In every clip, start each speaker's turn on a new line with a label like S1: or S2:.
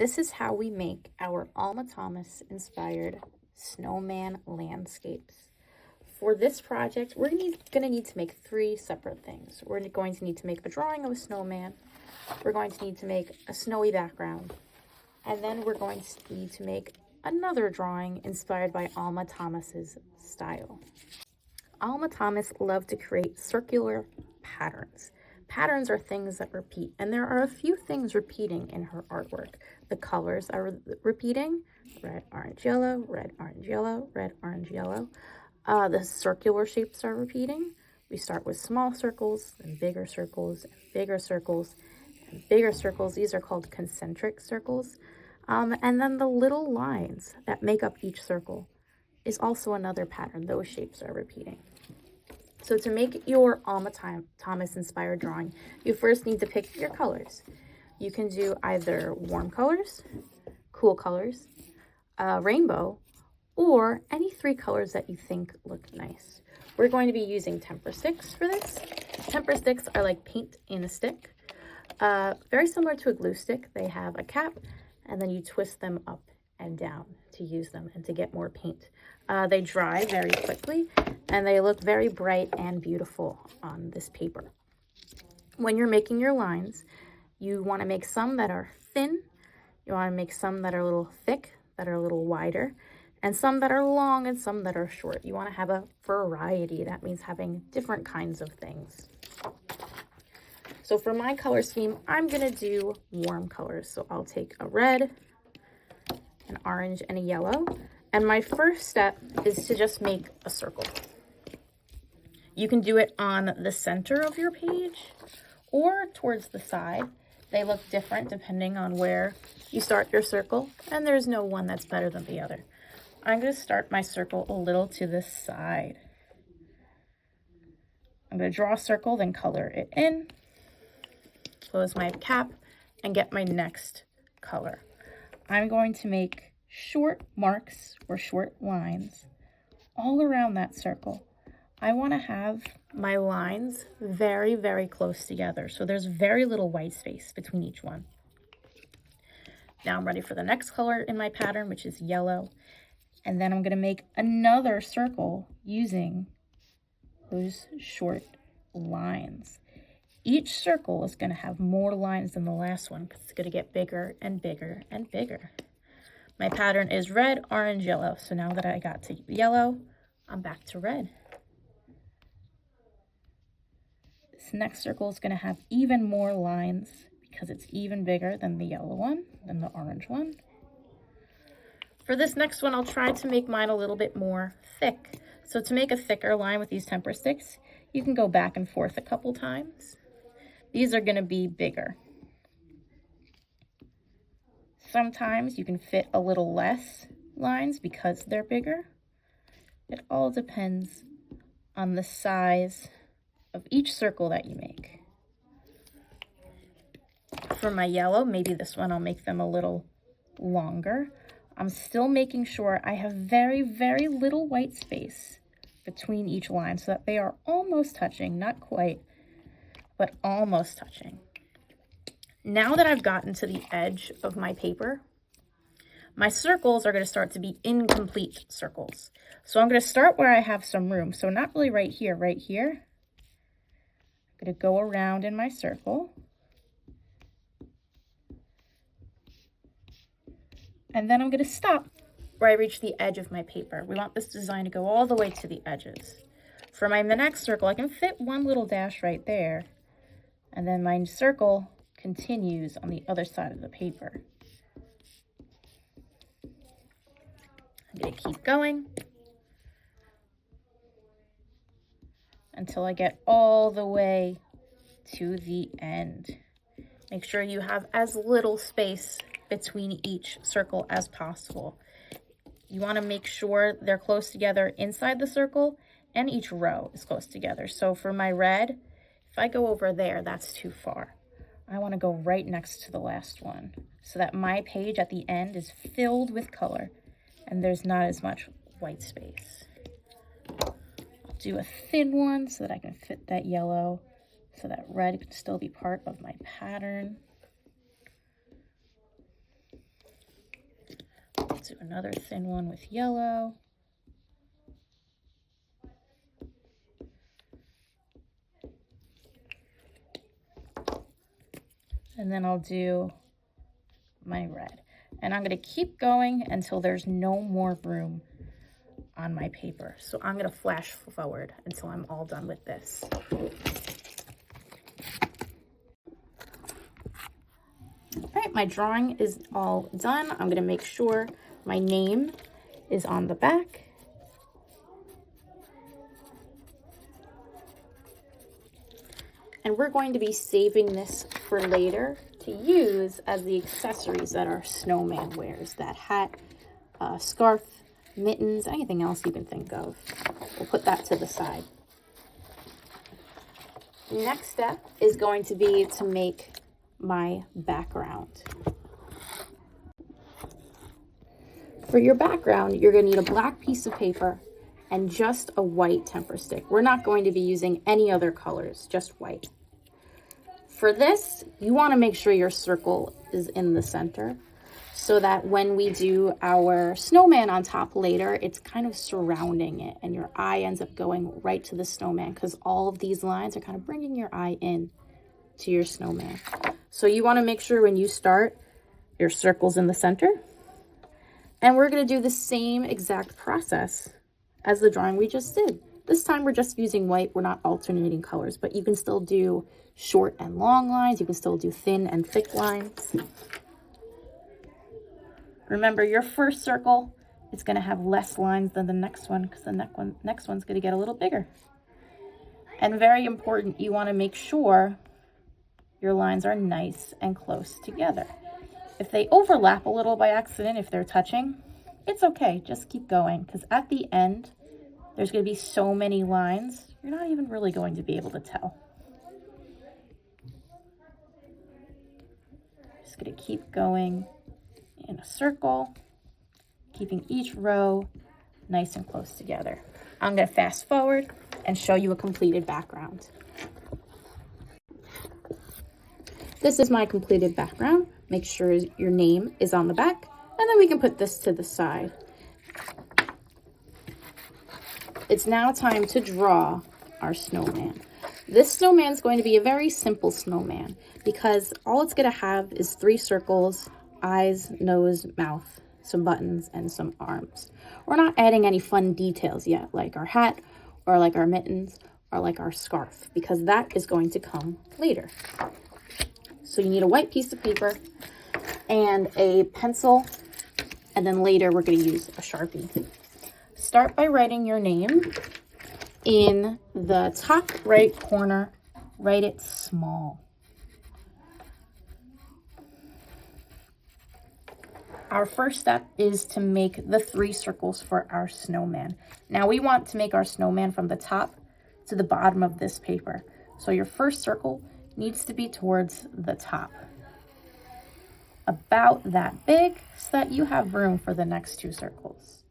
S1: This is how we make our Alma Thomas inspired snowman landscapes. For this project, we're going to need to make 3 separate things. We're going to need to make a drawing of a snowman. We're going to need to make a snowy background. And then we're going to need to make another drawing inspired by Alma Thomas's style. Alma Thomas loved to create circular patterns. Patterns are things that repeat, and there are a few things repeating in her artwork. The colors are repeating: red, orange, yellow, red, orange, yellow, red, orange, yellow. The circular shapes are repeating. We start with small circles, and bigger circles, and bigger circles, and bigger circles. These are called concentric circles. And then the little lines that make up each circle is also another pattern. Those shapes are repeating. So to make your Alma Thomas inspired drawing, you first need to pick your colors. You can do either warm colors, cool colors, rainbow, or any 3 colors that you think look nice. We're going to be using temper sticks for this. Temper sticks are like paint in a stick. Very similar to a glue stick. They have a cap, and then you twist them up and down to use them and to get more paint. They dry very quickly, and they look very bright and beautiful on this paper. When you're making your lines, you want to make some that are thin, you want to make some that are a little thick, that are a little wider, and some that are long and some that are short. You want to have a variety. That means having different kinds of things. So for my color scheme, I'm going to do warm colors. So I'll take a red, an orange, and a yellow. And my first step is to just make a circle. You can do it on the center of your page or towards the side. They look different depending on where you start your circle, and there's no one that's better than the other. I'm going to start my circle a little to the side. I'm going to draw a circle, then color it in, close my cap, and get my next color. I'm going to make short marks or short lines all around that circle. I want to have my lines very, very close together, so there's very little white space between each one. Now I'm ready for the next color in my pattern, which is yellow, and then I'm going to make another circle using those short lines. Each circle is going to have more lines than the last one because it's going to get bigger and bigger and bigger. My pattern is red, orange, yellow. So now that I got to yellow, I'm back to red. This next circle is going to have even more lines because it's even bigger than the yellow one, than the orange one. For this next one, I'll try to make mine a little bit more thick. So to make a thicker line with these temper sticks, you can go back and forth a couple times. These are going to be bigger. Sometimes you can fit a little less lines because they're bigger. It all depends on the size of each circle that you make. For my yellow, maybe this one I'll make them a little longer. I'm still making sure I have very, very little white space between each line so that they are almost touching, not quite, but almost touching. Now that I've gotten to the edge of my paper, my circles are going to start to be incomplete circles. So I'm going to start where I have some room. So not really right here, right here. I'm going to go around in my circle. And then I'm going to stop where I reach the edge of my paper. We want this design to go all the way to the edges. For the next circle, I can fit one little dash right there. And then my circle continues on the other side of the paper. I'm going to keep going until I get all the way to the end. Make sure you have as little space between each circle as possible. You want to make sure they're close together inside the circle and each row is close together. So for my red, if I go over there, that's too far. I want to go right next to the last one so that my page at the end is filled with color and there's not as much white space. I'll do a thin one so that I can fit that yellow, so that red can still be part of my pattern. do another thin one with yellow. And then I'll do my red. And I'm going to keep going until there's no more room on my paper. So I'm going to flash forward until I'm all done with this. All right, my drawing is all done. I'm going to make sure my name is on the back. And we're going to be saving this for later to use as the accessories that our snowman wears. That hat, scarf, mittens, anything else you can think of. We'll put that to the side. Next step is going to be to make my background. For your background, you're going to need a black piece of paper and just a white temper stick. We're not going to be using any other colors, just white. For this, you want to make sure your circle is in the center so that when we do our snowman on top later, it's kind of surrounding it and your eye ends up going right to the snowman because all of these lines are kind of bringing your eye in to your snowman. So you want to make sure when you start, your circle's in the center. And we're going to do the same exact process as the drawing we just did. This time we're just using white. We're not alternating colors, but you can still do short and long lines. You can still do thin and thick lines. Remember, your first circle is going to have less lines than the next one because the next one's going to get a little bigger. And very important, you want to make sure your lines are nice and close together. If they overlap a little by accident, if they're touching, it's okay. Just keep going because at the end, there's going to be so many lines, you're not even really going to be able to tell. Just going to keep going in a circle, keeping each row nice and close together. I'm going to fast forward and show you a completed background. This is my completed background. Make sure your name is on the back, and then we can put this to the side. It's now time to draw our snowman. This snowman is going to be a very simple snowman because all it's going to have is 3 circles, eyes, nose, mouth, some buttons, and some arms. We're not adding any fun details yet, like our hat, or like our mittens, or like our scarf, because that is going to come later. So you need a white piece of paper and a pencil, and then later we're going to use a Sharpie. Start by writing your name. In the top right corner, write it small. Our first step is to make the 3 circles for our snowman. Now we want to make our snowman from the top to the bottom of this paper. So your first circle needs to be towards the top. About that big so that you have room for the next 2 circles.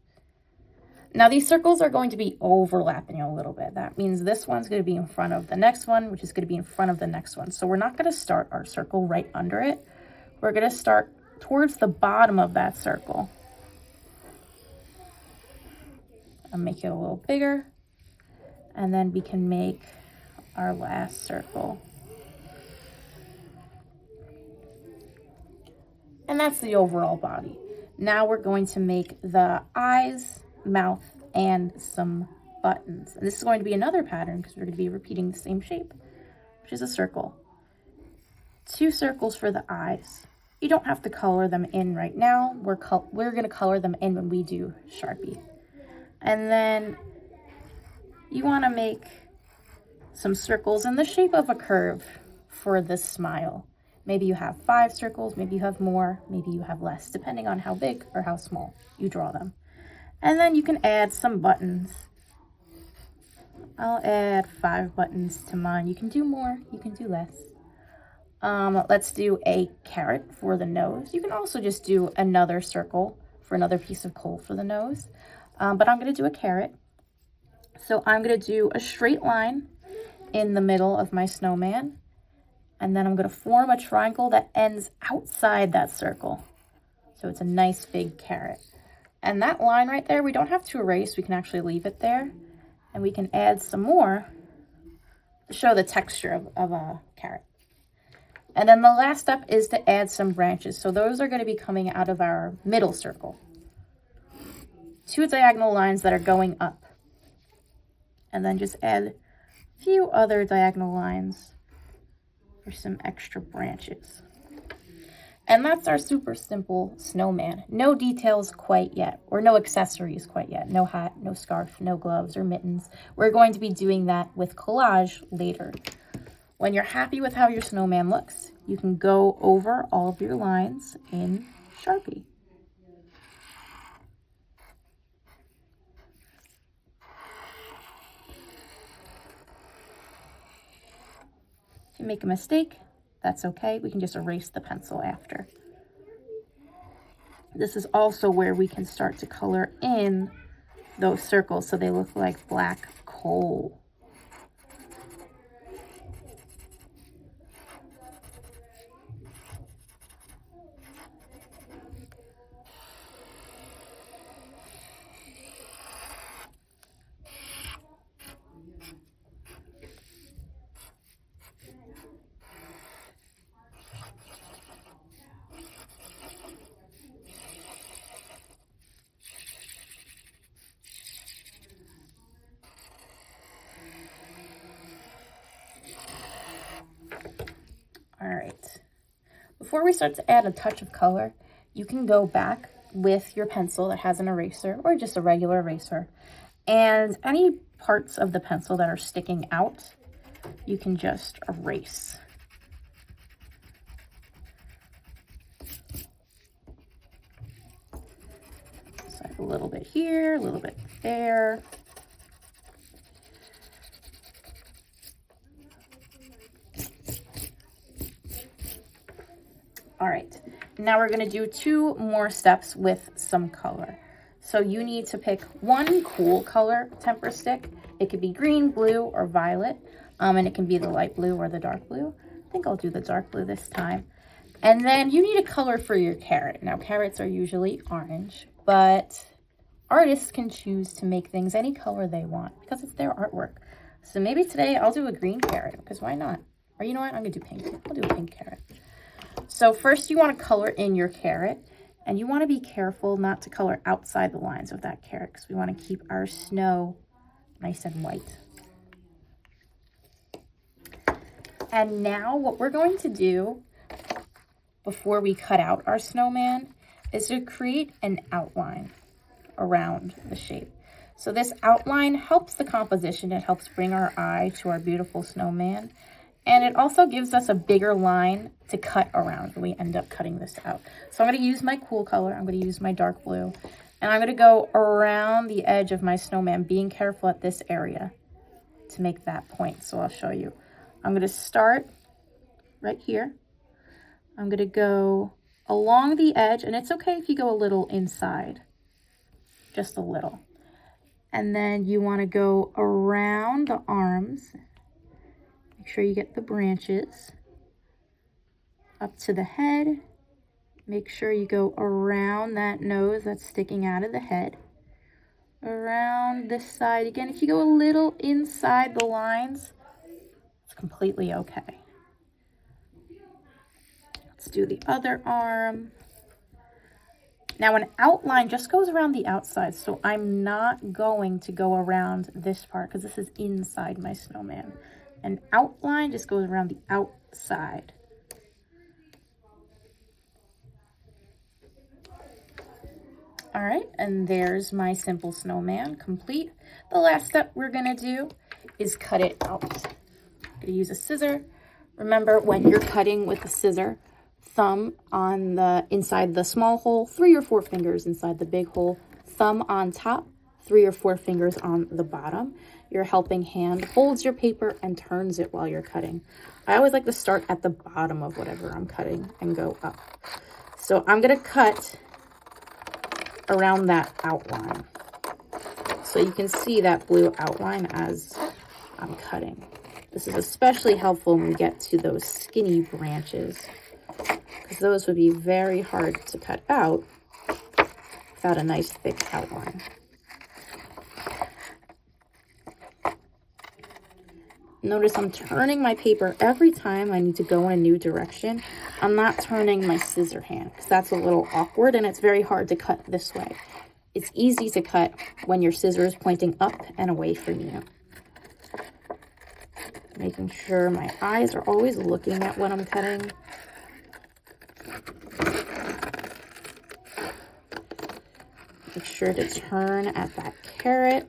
S1: Now these circles are going to be overlapping a little bit. That means this one's going to be in front of the next one, which is going to be in front of the next one. So we're not going to start our circle right under it. We're going to start towards the bottom of that circle. I'll make it a little bigger. And then we can make our last circle. And that's the overall body. Now we're going to make the eyes, mouth, and some buttons. And this is going to be another pattern because we're going to be repeating the same shape, which is a circle. 2 circles for the eyes. You don't have to color them in right now. We're going to color them in when we do Sharpie. And then you want to make some circles in the shape of a curve for this smile. Maybe you have 5 circles, maybe you have more, maybe you have less, depending on how big or how small you draw them. And then you can add some buttons. I'll add 5 buttons to mine. You can do more, you can do less. Let's do a carrot for the nose. You can also just do another circle for another piece of coal for the nose. But I'm going to do a carrot. So I'm going to do a straight line in the middle of my snowman. And then I'm going to form a triangle that ends outside that circle. So it's a nice big carrot. And that line right there, we don't have to erase. We can actually leave it there. And we can add some more to show the texture of a carrot. And then the last step is to add some branches. So those are going to be coming out of our middle circle. 2 diagonal lines that are going up. And then just add a few other diagonal lines for some extra branches. And that's our super simple snowman. No details quite yet, or no accessories quite yet. No hat, no scarf, no gloves or mittens. We're going to be doing that with collage later. When you're happy with how your snowman looks, you can go over all of your lines in Sharpie. If you make a mistake, that's okay. We can just erase the pencil after. This is also where we can start to color in those circles so they look like black coal. All right, before we start to add a touch of color, you can go back with your pencil that has an eraser or just a regular eraser, and any parts of the pencil that are sticking out, you can just erase. So a little bit here, a little bit there. All right, now we're gonna do 2 more steps with some color. So you need to pick one cool color temper stick. It could be green, blue, or violet, and it can be the light blue or the dark blue. I think I'll do the dark blue this time. And then you need a color for your carrot. Now, carrots are usually orange, but artists can choose to make things any color they want because it's their artwork. So maybe today I'll do a green carrot, because why not? Or you know what, I'm gonna do pink. I'll do a pink carrot. So first you want to color in your carrot, and you want to be careful not to color outside the lines of that carrot because we want to keep our snow nice and white. And now what we're going to do before we cut out our snowman is to create an outline around the shape. So this outline helps the composition. It helps bring our eye to our beautiful snowman. And it also gives us a bigger line to cut around when we end up cutting this out. So I'm going to use my cool color. I'm going to use my dark blue. And I'm going to go around the edge of my snowman, being careful at this area to make that point. So I'll show you. I'm going to start right here. I'm going to go along the edge. And it's okay if you go a little inside. Just a little. And then you want to go around the arms. Make sure you get the branches up to the head. Make sure you go around that nose that's sticking out of the head. Around this side. Again, if you go a little inside the lines, it's completely okay. Let's do the other arm. Now an outline just goes around the outside, so I'm not going to go around this part because this is inside my snowman. An outline just goes around the outside. All right, and there's my simple snowman complete. The last step we're gonna do is cut it out. I'm gonna use a scissor. Remember, when you're cutting with a scissor, thumb on the inside the small hole, 3 or 4 fingers inside the big hole, thumb on top, 3 or 4 fingers on the bottom. Your helping hand holds your paper and turns it while you're cutting. I always like to start at the bottom of whatever I'm cutting and go up. So I'm gonna cut around that outline. So you can see that blue outline as I'm cutting. This is especially helpful when we get to those skinny branches, because those would be very hard to cut out got a nice thick outline. Notice I'm turning my paper every time I need to go in a new direction. I'm not turning my scissor hand because that's a little awkward and it's very hard to cut this way. It's easy to cut when your scissor is pointing up and away from you. Making sure my eyes are always looking at what I'm cutting. Make sure to turn at that carrot.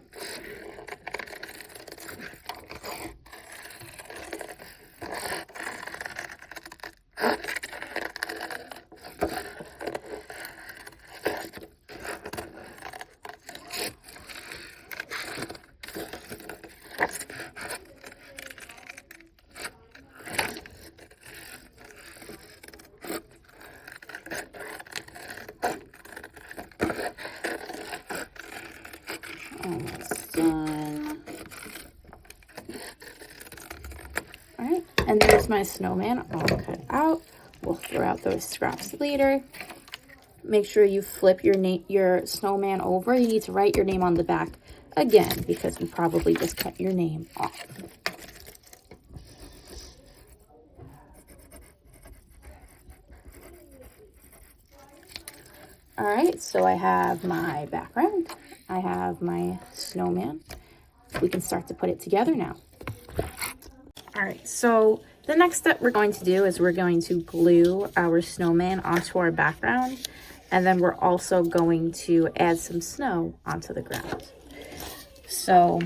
S1: Almost done. All right, and there's my snowman all cut out. We'll throw out those scraps later. Make sure you flip your snowman over. You need to write your name on the back again because you probably just cut your name off. All right, so I have my background. I have my snowman. We can start to put it together now. All right, so the next step we're going to do is we're going to glue our snowman onto our background, and then we're also going to add some snow onto the ground. So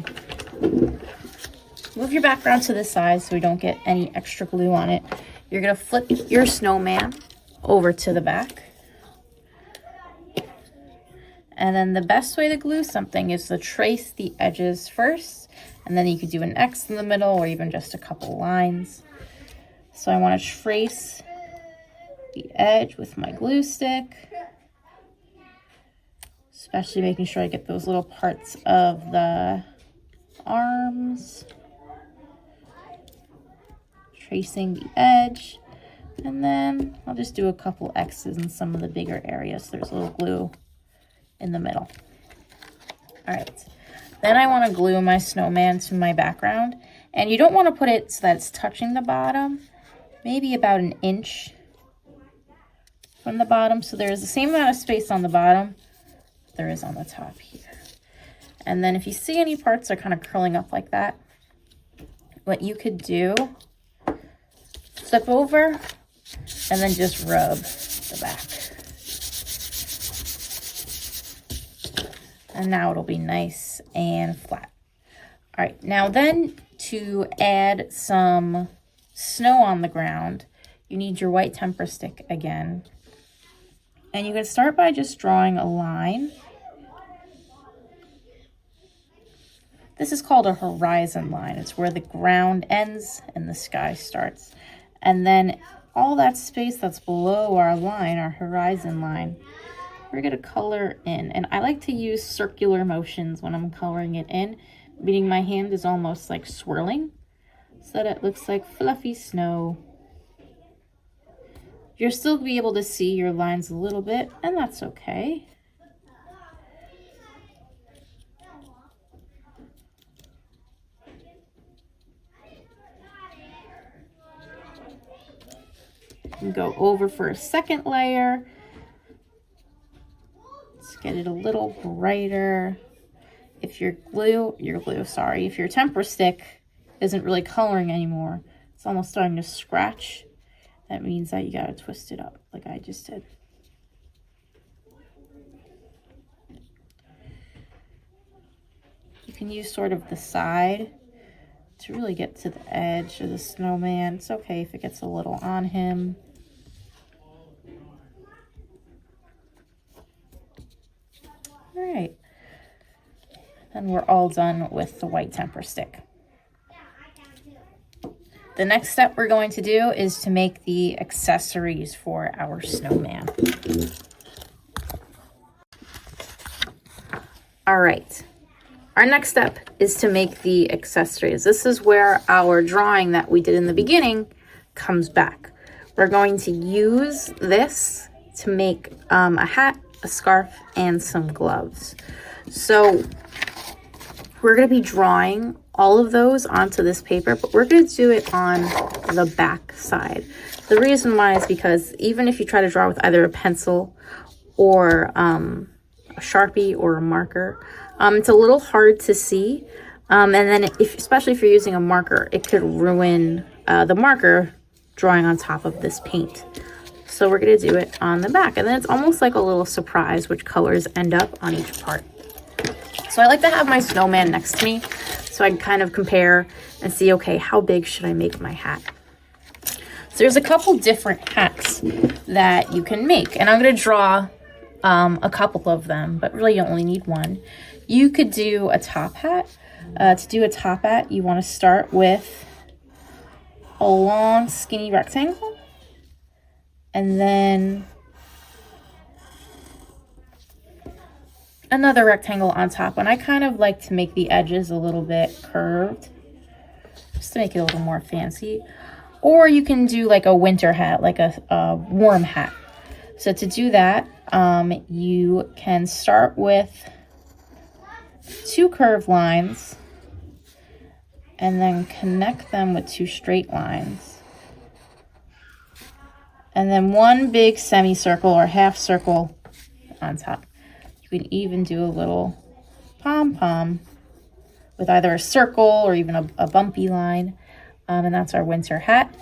S1: move your background to the side so we don't get any extra glue on it. You're gonna flip your snowman over to the back. And then the best way to glue something is to trace the edges first, and then you could do an X in the middle or even just a couple lines. So I want to trace the edge with my glue stick, especially making sure I get those little parts of the arms. Tracing the edge, and then I'll just do a couple X's in some of the bigger areas. So there's a little glue in the middle. All right, then I want to glue my snowman to my background, and you don't want to put it so that it's touching the bottom, maybe about an inch from the bottom, so there's the same amount of space on the bottom there is on the top here. And then if you see any parts are kind of curling up like that, what you could do, flip over and then just rub the back. And now it'll be nice and flat. All right, now then to add some snow on the ground, you need your white temper stick again. And you can start by just drawing a line. This is called a horizon line. It's where the ground ends and the sky starts. And then all that space that's below our line, our horizon line, we're gonna color in. And I like to use circular motions when I'm coloring it in, meaning my hand is almost like swirling so that it looks like fluffy snow. You'll still be able to see your lines a little bit, and that's okay. You can go over for a second layer. Get it a little brighter. If your if your temper stick isn't really coloring anymore, it's almost starting to scratch, that means that you gotta twist it up like I just did. You can use sort of the side to really get to the edge of the snowman. It's okay if it gets a little on him. All right, and we're all done with the white temper stick. The next step we're going to do is to make the accessories for our snowman. All right, our next step is to make the accessories. This is where our drawing that we did in the beginning comes back. We're going to use this to make a hat a scarf, and some gloves. So we're going to be drawing all of those onto this paper, but we're going to do it on the back side. The reason why is because even if you try to draw with either a pencil or a Sharpie or a marker, it's a little hard to see. And then especially if you're using a marker, it could ruin the marker drawing on top of this paint. So we're going to do it on the back, and then it's almost like a little surprise which colors end up on each part. So I like to have my snowman next to me so I can kind of compare and see, okay, how big should I make my hat? So there's a couple different hats that you can make, and I'm going to draw a couple of them, but really you only need one. You could do a top hat. To do a top hat, you want to start with a long skinny rectangle, and then another rectangle on top. And I kind of like to make the edges a little bit curved just to make it a little more fancy. Or you can do like a winter hat, like a warm hat. So to do that, you can start with 2 curved lines and then connect them with 2 straight lines. And then 1 big semicircle or half circle on top. You can even do a little pom-pom with either a circle or even a bumpy line. And that's our winter hat.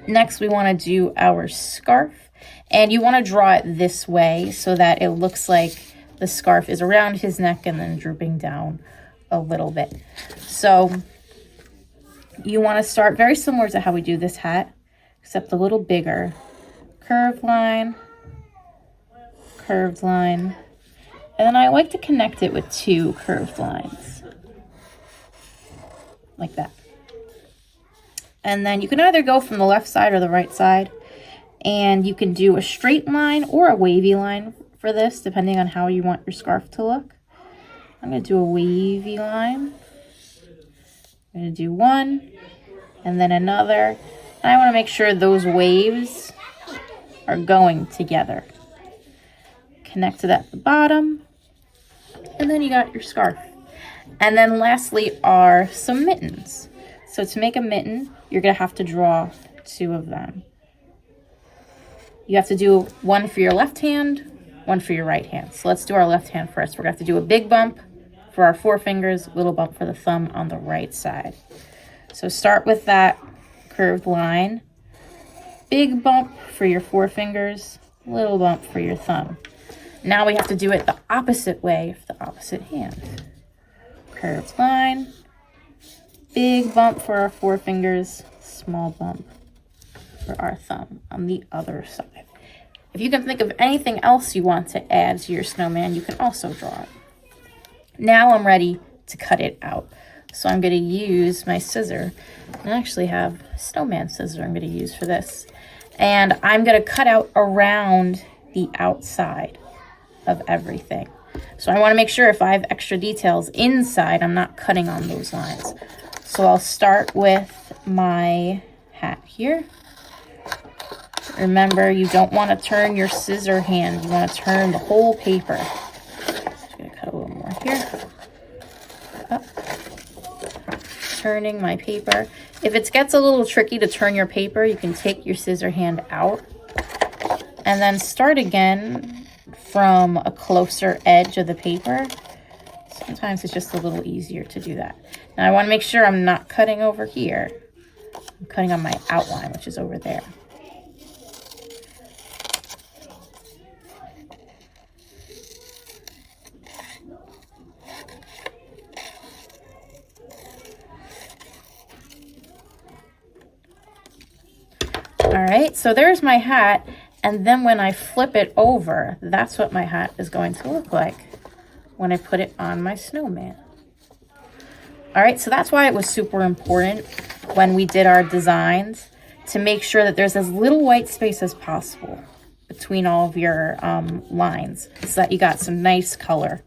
S1: Next, we want to do our scarf. And you want to draw it this way so that it looks like the scarf is around his neck and then drooping down a little bit. So you want to start very similar to how we do this hat, except a little bigger. Curved line, and then I like to connect it with 2 curved lines, like that. And then you can either go from the left side or the right side, and you can do a straight line or a wavy line for this, depending on how you want your scarf to look. I'm going to do a wavy line. I'm going to do 1, and then another. And I want to make sure those waves are going together. Connect it at the bottom, and then you got your scarf. And then lastly are some mittens. So to make a mitten, you're going to have to draw 2 of them. You have to do 1 for your left hand, 1 for your right hand. So let's do our left hand first. We're going to have to do a big bump for our forefingers, little bump for the thumb on the right side. So start with that curved line, big bump for your forefingers, little bump for your thumb. Now we have to do it the opposite way for the opposite hand. Curved line, big bump for our forefingers, small bump for our thumb on the other side. If you can think of anything else you want to add to your snowman, you can also draw it. Now I'm ready to cut it out. So I'm going to use my scissor. I actually have a snowman scissor I'm going to use for this. And I'm going to cut out around the outside of everything. So I want to make sure if I have extra details inside, I'm not cutting on those lines. So I'll start with my hat here. Remember, you don't want to turn your scissor hand. You want to turn the whole paper. Just going to cut a little more here. Up. Turning my paper. If it gets a little tricky to turn your paper, you can take your scissor hand out and then start again from a closer edge of the paper. Sometimes it's just a little easier to do that. Now I want to make sure I'm not cutting over here. I'm cutting on my outline, which is over there. All right, so there's my hat, and then when I flip it over, that's what my hat is going to look like when I put it on my snowman. All right, so that's why it was super important when we did our designs to make sure that there's as little white space as possible between all of your lines so that you got some nice color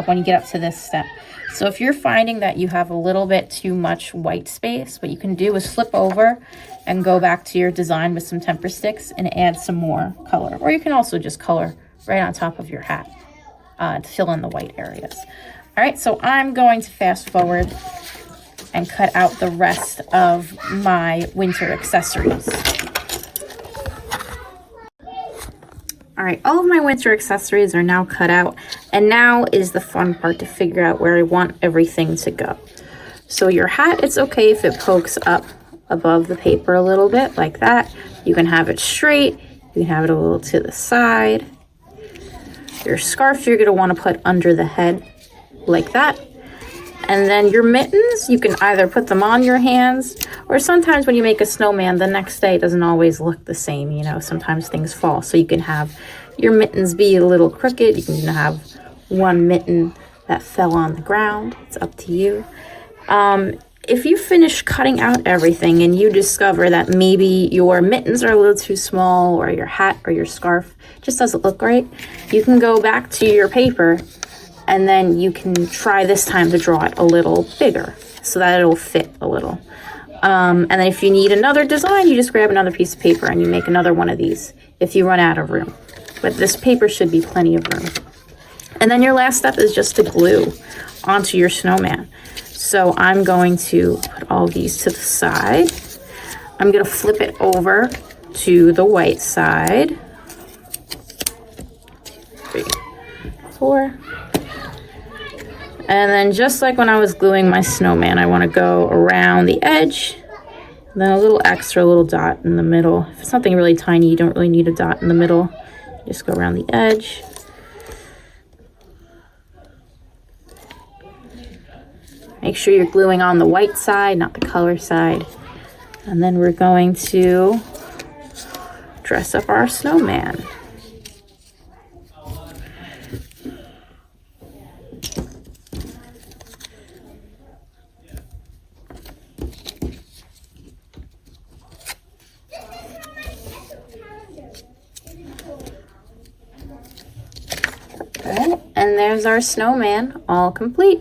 S1: when you get up to this step. So if you're finding that you have a little bit too much white space, what you can do is flip over and go back to your design with some temper sticks and add some more color. Or you can also just color right on top of your hat to fill in the white areas. All right, so I'm going to fast forward and cut out the rest of my winter accessories. All right, all of my winter accessories are now cut out, and now is the fun part to figure out where I want everything to go. So your hat, it's okay if it pokes up above the paper a little bit like that. You can have it straight, you can have it a little to the side. Your scarf you're gonna wanna put under the head like that. And then your mittens, you can either put them on your hands, or sometimes when you make a snowman, the next day it doesn't always look the same, you know, sometimes things fall. So you can have your mittens be a little crooked. You can have one mitten that fell on the ground. It's up to you. If you finish cutting out everything and you discover that maybe your mittens are a little too small, or your hat or your scarf just doesn't look right, you can go back to your paper and then you can try this time to draw it a little bigger so that it'll fit a little. And then if you need another design, you just grab another piece of paper and you make another one of these if you run out of room. But this paper should be plenty of room. And then your last step is just to glue onto your snowman. So I'm going to put all these to the side. I'm going to flip it over to the white side. 2, 3, 4. And then just like when I was gluing my snowman, I want to go around the edge, then a little extra little dot in the middle. If it's something really tiny, you don't really need a dot in the middle. Just go around the edge. Make sure you're gluing on the white side, not the color side. And then we're going to dress up our snowman. And there's our snowman all complete.